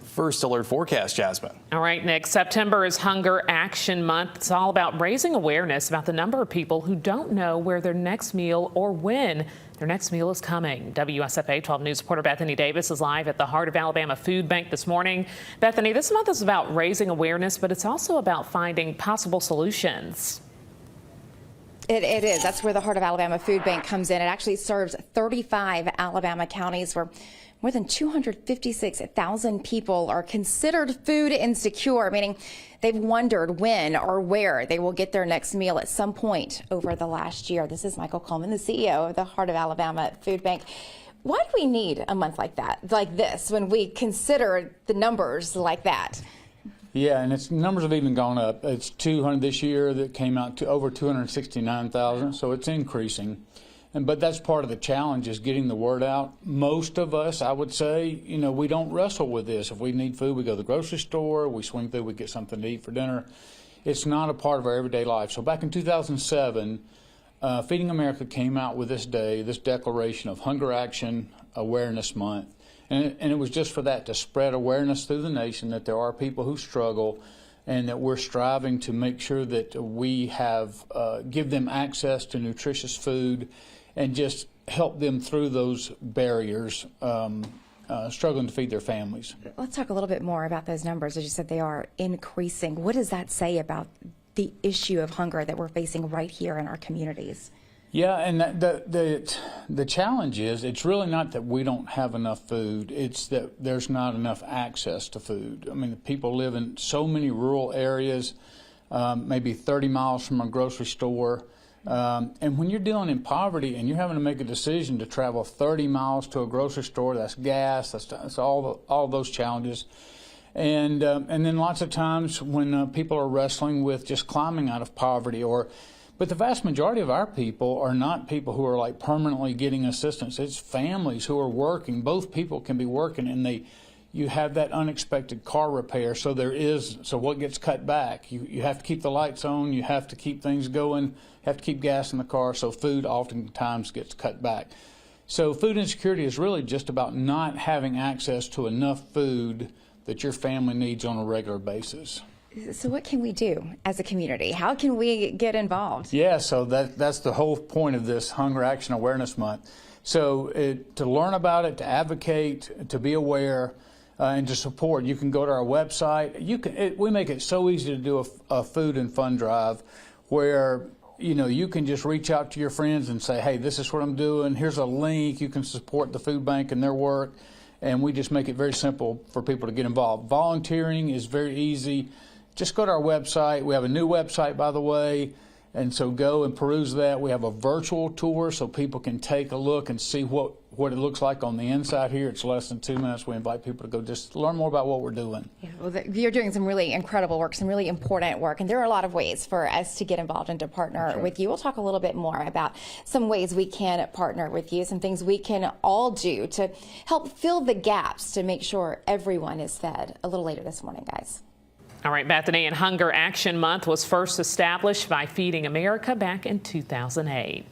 First alert forecast, Jasmine. All right, Nick, September is Hunger Action Month. It's all about raising awareness about the number of people who don't know where their next meal or when their next meal is coming. WSFA 12 News reporter Bethany Davis is live at the Heart of Alabama Food Bank this morning. Bethany, this month is about raising awareness, but it's also about finding possible solutions. It is. That's where the Heart of Alabama Food Bank comes in. It actually serves 35 Alabama counties where more than 256,000 people are considered food insecure, meaning they've wondered when or where they will get their next meal at some point over the last year. This is Michael Coleman, the CEO of the Heart of Alabama Food Bank. Why do we need a month like that, like this, when we consider the numbers like that? Yeah, and its numbers have even gone up. It's 200 this year that came out to over 269,000, so it's increasing. But that's part of the challenge, is getting the word out. Most of us, I would say, we don't wrestle with this. If we need food, we go to the grocery store, we swing through, we get something to eat for dinner. It's not a part of our everyday life. So back in 2007, Feeding America came out with this day, this declaration of Hunger Action Awareness Month. And it was just for that, to spread awareness through the nation that there are people who struggle, and that we're striving to make sure that we have give them access to nutritious food and just help them through those barriers, struggling to feed their families. Let's talk a little bit more about those numbers. As you said, they are increasing. What does that say about the issue of hunger that we're facing right here in our communities? Yeah, and the challenge is, it's really not that we don't have enough food, it's that there's not enough access to food. I mean, people live in so many rural areas, maybe 30 miles from a grocery store. And when you're dealing in poverty and you're having to make a decision to travel 30 miles to a grocery store, that's gas, that's all those challenges. And then lots of times when people are wrestling with just climbing out of poverty, but the vast majority of our people are not people who are like permanently getting assistance. It's families who are working. Both people can be working, and you have that unexpected car repair. So what gets cut back? You have to keep the lights on. You have to keep things going. You have to keep gas in the car. So food oftentimes gets cut back. So food insecurity is really just about not having access to enough food that your family needs on a regular basis. So what can we do as a community? How can we get involved? Yeah, so that's the whole point of this Hunger Action Awareness Month. So to learn about it, to advocate, to be aware, and to support, you can go to our website. We make it so easy to do a food and fun drive where you can just reach out to your friends and say, hey, this is what I'm doing. Here's a link. You can support the food bank and their work. And we just make it very simple for people to get involved. Volunteering is very easy. Just go to our website. We have a new website, by the way, and so go and peruse that. We have a virtual tour so people can take a look and see what it looks like on the inside here. It's less than 2 minutes. We invite people to go just learn more about what we're doing. Yeah, well, you're doing some really incredible work, some really important work, and there are a lot of ways for us to get involved and to partner with you. We'll talk a little bit more about some ways we can partner with you, some things we can all do to help fill the gaps to make sure everyone is fed a little later this morning, guys. All right, Bethany, and Hunger Action Month was first established by Feeding America back in 2008.